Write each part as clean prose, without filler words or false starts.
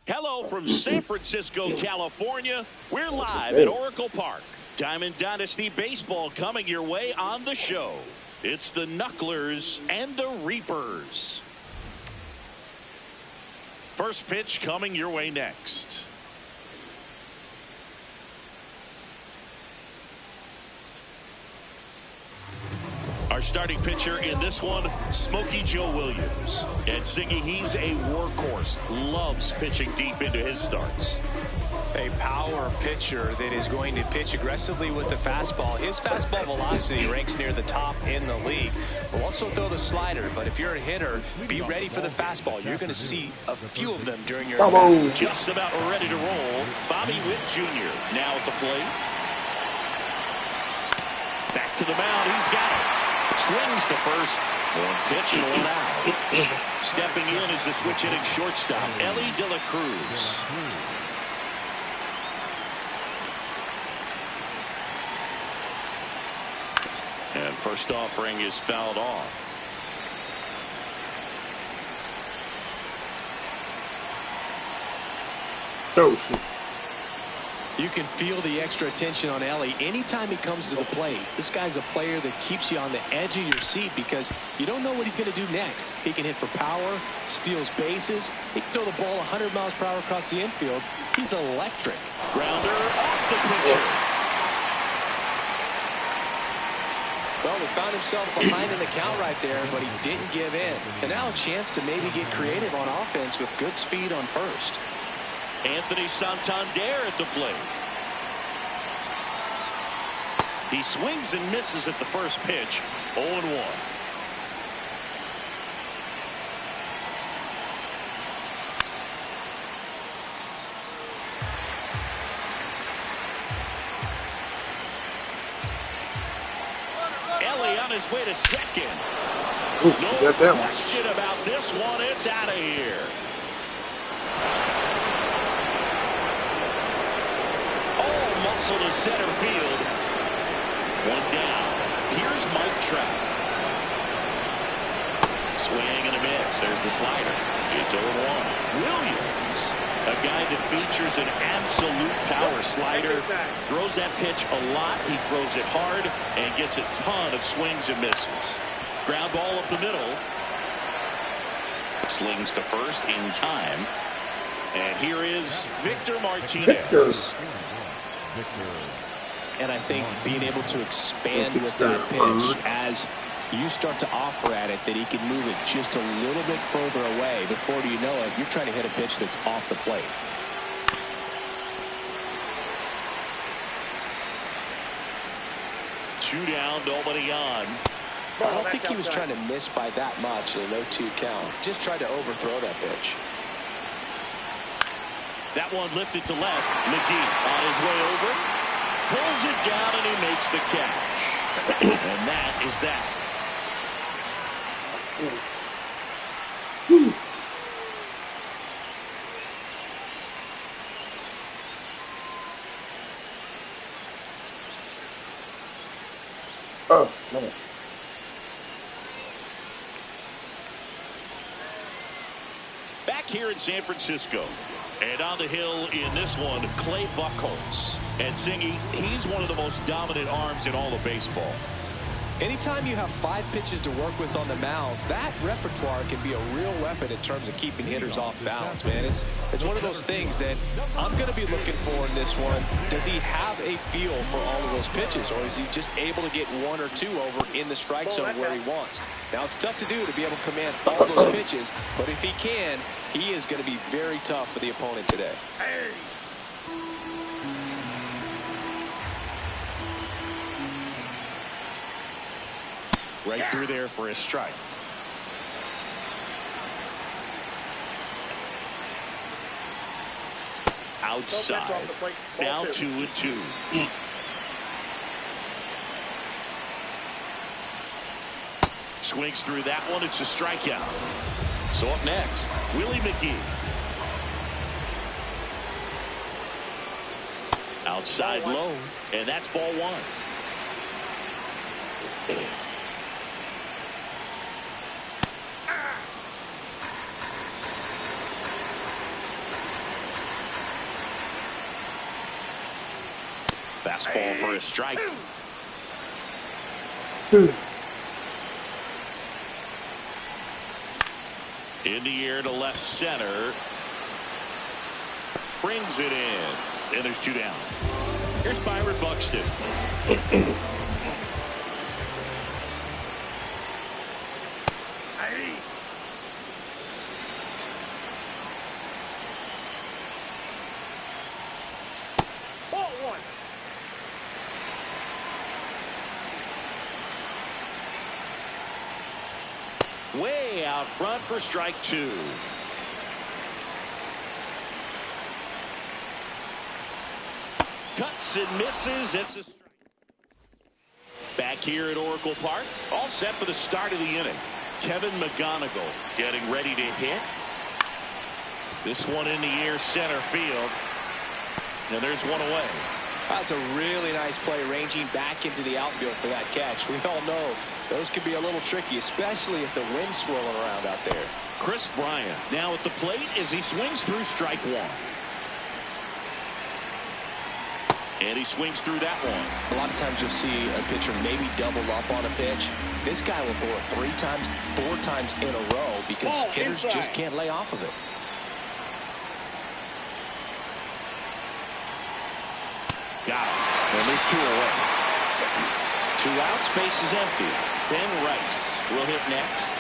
Hello from San Francisco, California. We're live at Oracle Park. Diamond Dynasty Baseball coming your way on the show. It's the Knucklers and the Reapers. First pitch coming your way next. Our starting pitcher in this one, Smokey Joe Williams. And Singy, he's a workhorse. Loves pitching deep into his starts. A power pitcher that is going to pitch aggressively with the fastball. His fastball velocity ranks near the top in the league. Will also throw the slider, but if you're a hitter, be ready for the fastball. You're going to see a few of them during your at-bat. Just about ready to roll. Bobby Witt Jr. now at the plate. Back to the mound. He's got it. Slings to first. One pitch and one out. Stepping in is the switch hitting shortstop, Ellie De La Cruz. And first offering is fouled off. You can feel the extra attention on Ellie anytime he comes to the plate. This guy's a player that keeps you on the edge of your seat because you don't know what he's going to do next. He can hit for power, steals bases. He can throw the ball 100 miles per hour across the infield. He's electric. Grounder off the pitcher. Well, he found himself behind in the count right there, but he didn't give in. And now a chance to maybe get creative on offense with good speed on first. Anthony Santander at the plate. He swings and misses at the first pitch. 0-1. Ellie on his way to second. No question about this one. It's out of here. Muscle to center field. One down. Here's Mike Trout. Swing and a miss. There's the slider. It's 0-1. Williams, a guy that features an absolute power slider. Throws that pitch a lot. He throws it hard and gets a ton of swings and misses. Ground ball up the middle. Slings to first in time. And here is Victor Martinez. And I think being able to expand with that pitch as you start to offer at it, that he can move it just a little bit further away. Before you know it, you're trying to hit a pitch that's off the plate. Two down, nobody on. I don't think he was trying to miss by that much in a 0-2 count. Just tried to overthrow that pitch. That one lifted to left. McGee on his way over. Pulls it down and he makes the catch. And that is that. Oh, no. Back here in San Francisco. And on the hill in this one, Clay Buchholz. And Singy, he's one of the most dominant arms in all of baseball. Anytime you have 5 pitches to work with on the mound, that repertoire can be a real weapon in terms of keeping hitters off balance, man. It's one of those things that I'm going to be looking for in this one. Does he have a feel for all of those pitches, or is he just able to get 1 or 2 over in the strike zone where he wants? Now, it's tough to do to be able to command all those pitches, but if he can, he is going to be very tough for the opponent today. Right through there for a strike. Outside. Down 2-2. Swings through that one. It's a strikeout. So up next, Willie McGee. Outside low, and that's ball one. Fastball for a strike. In the air to left center. Brings it in. And there's two down. Here's Byron Buxton. Way out front for strike two. Cuts and misses. It's a strike. Back here at Oracle Park, all set for the start of the inning. Kevin McGonigal getting ready to hit. This one in the air center field. And there's one away. That's a really nice play, ranging back into the outfield for that catch. We all know those can be a little tricky, especially if the wind's swirling around out there. Chris Bryant now at the plate as he swings through strike one. And he swings through that one. A lot of times you'll see a pitcher maybe double up on a pitch. This guy will throw it 3 times, 4 times in a row because hitters just can't lay off of it. Got it. And there's 2 away. 2 outs, base is empty. Ben Rice will hit next.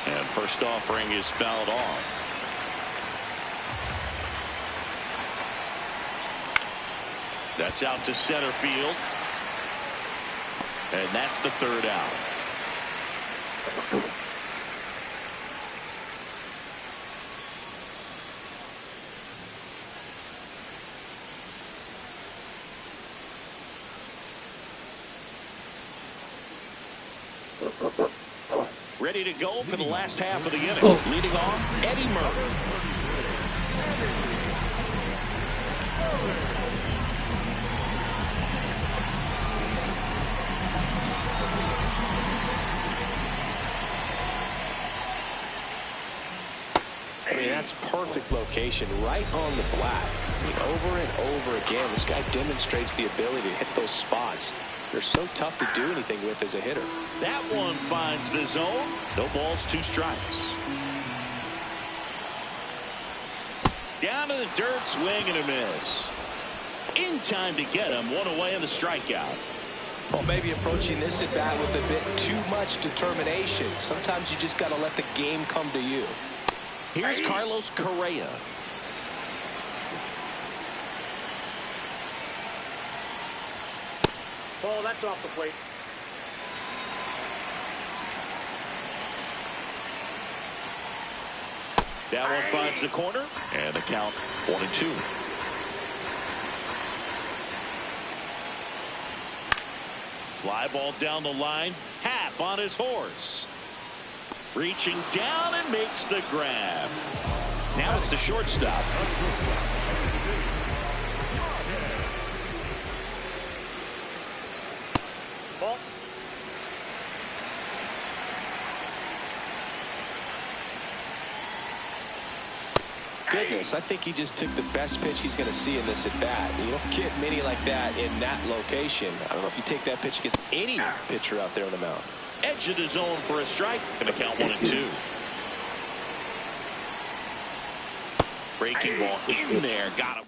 And first offering is fouled off. That's out to center field. And that's the 3rd out. Ready to go for the last half of the inning. Leading off, Eddie Murray. I mean, that's perfect location, right on the flat. I mean, over and over again, this guy demonstrates the ability to hit those spots. They're so tough to do anything with as a hitter. That one finds the zone. No balls, 2 strikes. Down to the dirt, swing and a miss. In time to get him. 1 away in the strikeout. Well, maybe approaching this at bat with a bit too much determination. Sometimes you just got to let the game come to you. Here's Carlos Correa. Oh, that's off the plate. That one finds the corner, and the count 1-2. Fly ball down the line. Happ on his horse. Reaching down and makes the grab. Now it's the shortstop. Ball. Goodness, I think he just took the best pitch he's going to see in this at bat. You don't get many like that in that location. I don't know if you take that pitch against any pitcher out there on the mound. Edge of the zone for a strike. Going to count 1-2. Breaking ball in there. Got him.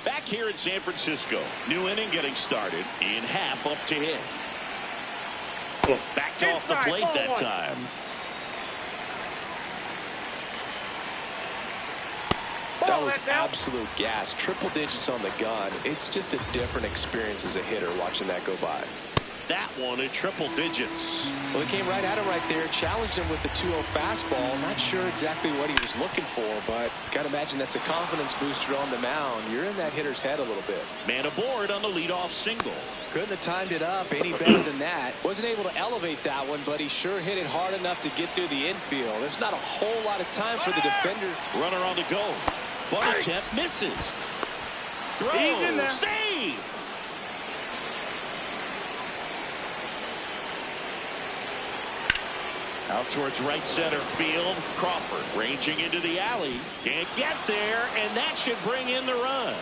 Back here in San Francisco. New inning getting started. Ian Happ up to hit. Backed off the plate that time. That was absolute gas. Triple digits on the gun. It's just a different experience as a hitter watching that go by. That one at triple digits. Well, he came right at him right there, challenged him with the 2-0 fastball. Not sure exactly what he was looking for, but got to imagine that's a confidence booster on the mound. You're in that hitter's head a little bit. Man aboard on the leadoff single. Couldn't have timed it up any better than that. Wasn't able to elevate that one, but he sure hit it hard enough to get through the infield. There's not a whole lot of time for the defender. Runner on the go. Bunt attempt misses. Throw. Save. Out towards right center field. Crawford ranging into the alley. Can't get there, and that should bring in the run.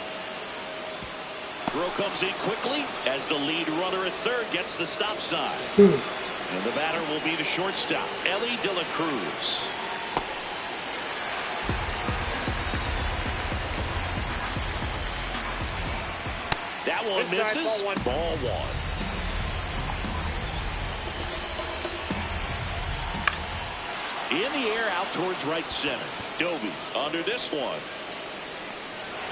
Throw comes in quickly as the lead runner at third gets the stop sign. And the batter will be the shortstop, Ellie De La Cruz. That one misses. Ball one. In the air out towards right center. Doby under this one.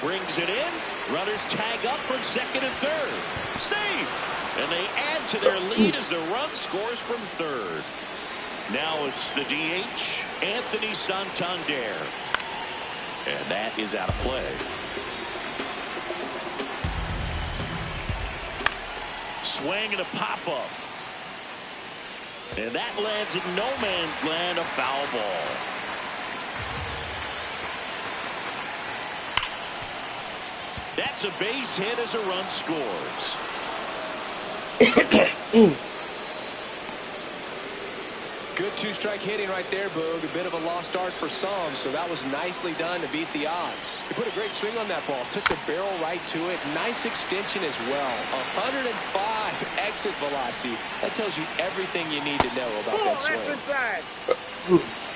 Brings it in. Runners tag up from second and third. Save. And they add to their lead as the run scores from third. Now it's the DH, Anthony Santander. And that is out of play. Swing and a pop-up. And that lands in no man's land, a foul ball. That's a base hit as a run scores. Good two-strike hitting right there, Boog. A bit of a lost start for some, so that was nicely done to beat the odds. He put a great swing on that ball. Took the barrel right to it. Nice extension as well. 105 exit velocity. That tells you everything you need to know about that swing.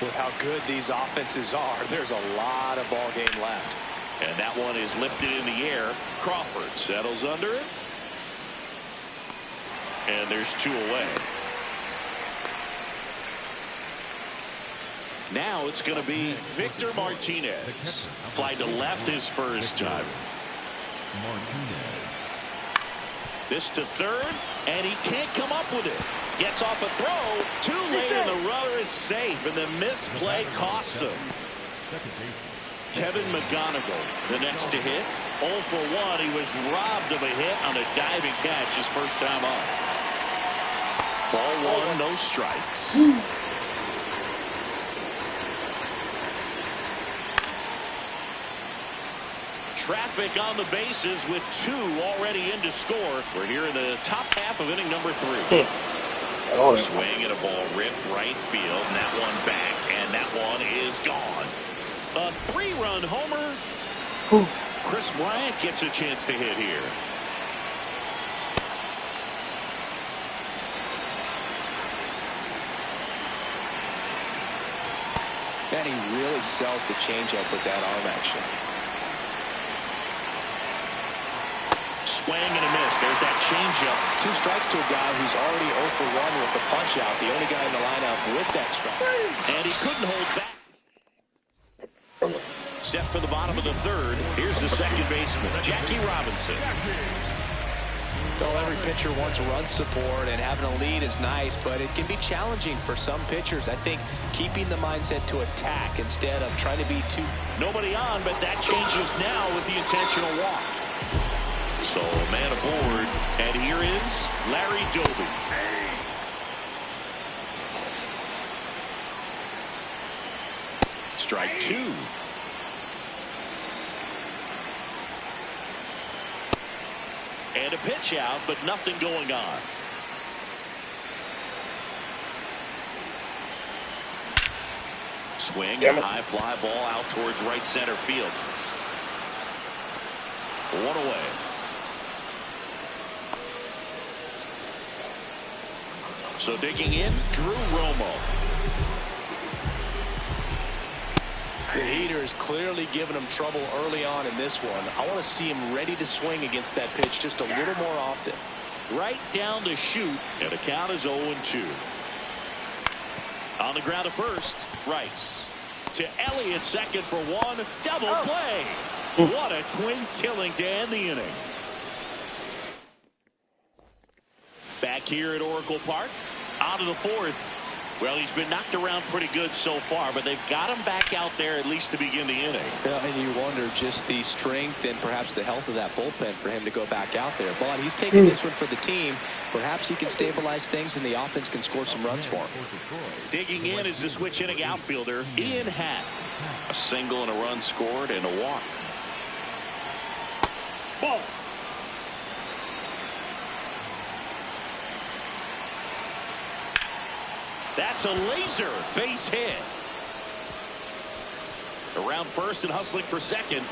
With how good these offenses are, there's a lot of ball game left. And that one is lifted in the air. Crawford settles under it. And there's two away. Now it's going to be Victor Martinez. Fly to left his first time. This to third, and he can't come up with it. Gets off a throw. Too late, and the runner is safe, and the misplay costs him. Kevin McGonigal, the next to hit. 0 for 1. He was robbed of a hit on a diving catch his first time up. Ball one, no strikes. Traffic on the bases with two already in to score. We're here in the top half of inning number 3. Swing and a ball ripped right field, and that one back, and that one is gone. A 3-run homer. Chris Bryant gets a chance to hit here. And he really sells the changeup with that arm action. Swing and a miss. There's that changeup. 2 strikes to a guy who's already 0 for 1 with the punch out. The only guy in the lineup with that strike. And he couldn't hold back. Set for the bottom of the third. Here's the second baseman, Jackie Robinson. Well, every pitcher wants run support, and having a lead is nice, but it can be challenging for some pitchers. I think keeping the mindset to attack instead of trying to be too... Nobody on, but that changes now with the intentional walk. So a man aboard, and here is Larry Doby. Strike 2. And a pitch out, but nothing going on. Swing and a high fly ball out towards right center field. 1 away. So digging in, Drew Romo. The heater is clearly giving him trouble early on in this one. I want to see him ready to swing against that pitch just a little more often. Right down to shoot, and the count is 0-2. On the ground to first, Rice. To Elliott, second for 1. Double play. What a twin killing to end the inning. Back here at Oracle Park, out of the 4th. Well, he's been knocked around pretty good so far, but they've got him back out there at least to begin the inning. Yeah, and you wonder just the strength and perhaps the health of that bullpen for him to go back out there. But he's taking this one for the team. Perhaps he can stabilize things and the offense can score some runs for him. Digging in is the switch inning outfielder, Ian Happ. A single and a run scored and a walk. Ball. That's a laser base hit. Around first and hustling for second.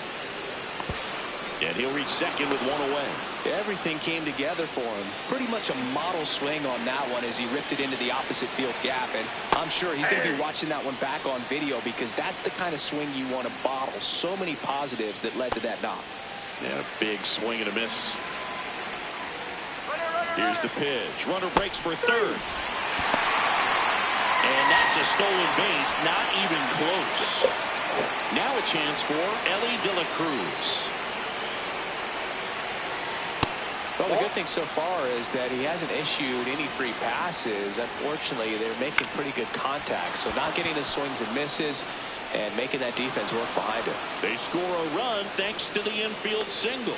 And he'll reach second with one away. Everything came together for him. Pretty much a model swing on that one as he ripped it into the opposite field gap. And I'm sure he's going to be watching that one back on video because that's the kind of swing you want to bottle. So many positives that led to that knock. And a big swing and a miss. Here's the pitch. Runner breaks for third. And that's a stolen base, not even close. Now a chance for Ellie De La Cruz. Well, the good thing so far is that he hasn't issued any free passes. Unfortunately, they're making pretty good contact. So not getting the swings and misses and making that defense work behind him. They score a run thanks to the infield single.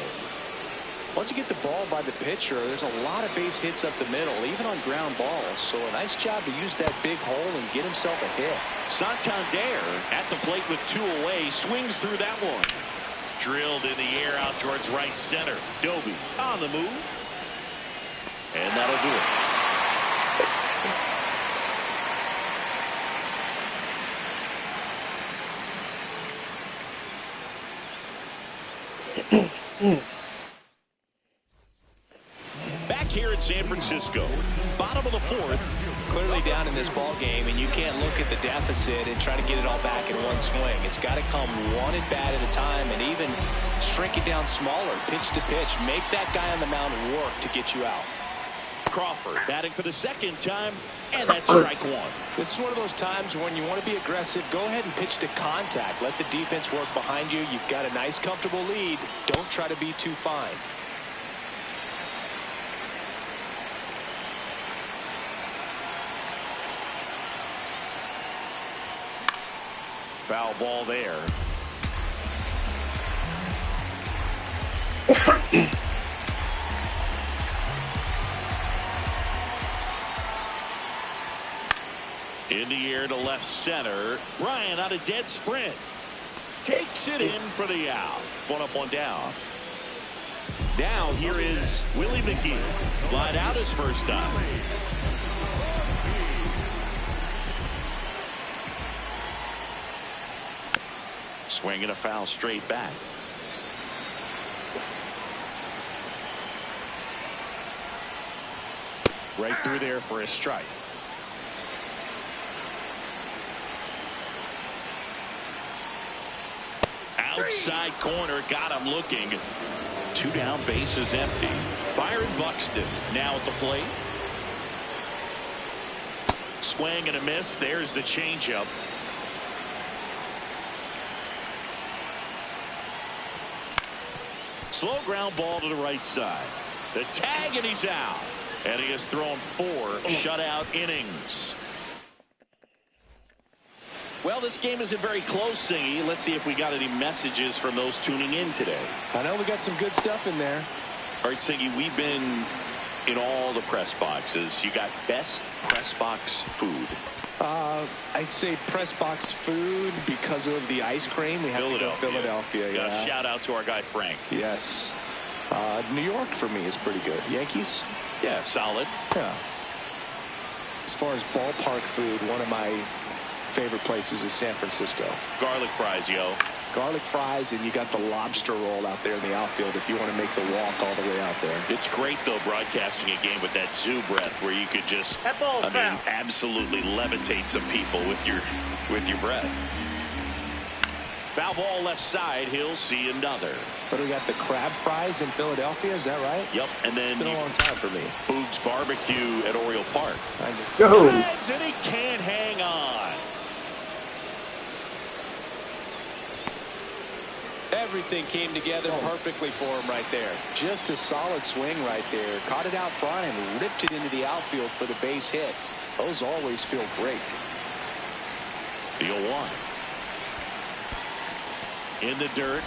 Once you get the ball by the pitcher, there's a lot of base hits up the middle, even on ground balls. So a nice job to use that big hole and get himself a hit. Santander at the plate with two away, swings through that one. Drilled in the air out towards right center. Doby on the move. And that'll do it. Back here in San Francisco, bottom of the fourth. Clearly down in this ball game, and you can't look at the deficit and try to get it all back in one swing. It's got to come one at bat at a time, and even shrink it down smaller, pitch to pitch. Make that guy on the mound work to get you out. Crawford batting for the second time, and that's strike one. This is one of those times when you want to be aggressive. Go ahead and pitch to contact. Let the defense work behind you. You've got a nice, comfortable lead. Don't try to be too fine. Foul ball there. In the air to left center. Bryant on a dead sprint. Takes it in for the out. One up, one down. Now here is Willie McGee. Flied out his first time. Swinging a foul straight back. Right through there for a strike. Outside corner, got him looking. Two down, bases empty. Byron Buxton now at the plate. Swing and a miss. There's the changeup. Slow ground ball to the right side. The tag, and he's out. And he has thrown 4 shutout innings. Well, this game isn't very close, Singy. Let's see if we got any messages from those tuning in today. I know we got some good stuff in there. All right, Singy, we've been in all the press boxes. You got best press box food. I'd say press box food because of the ice cream. We have to go Philadelphia. Yeah. Shout out to our guy Frank. Yes. New York for me is pretty good. Yankees? Yeah, solid. Yeah. As far as ballpark food, one of my favorite places is San Francisco. Garlic fries, yo. Garlic fries, and you got the lobster roll out there in the outfield if you want to make the walk all the way out there. It's great, though, broadcasting a game with that zoo breath where you could just, absolutely levitate some people with your breath. Foul ball left side. He'll see another. But we got the crab fries in Philadelphia. Is that right? Yep. And then it's been a long time for me. Boog's Barbecue at Oriole Park. Go. And he can't hang on. Everything came together perfectly for him right there. Just a solid swing right there. Caught it out front and ripped it into the outfield for the base hit. Those always feel great. The 0-1. In the dirt.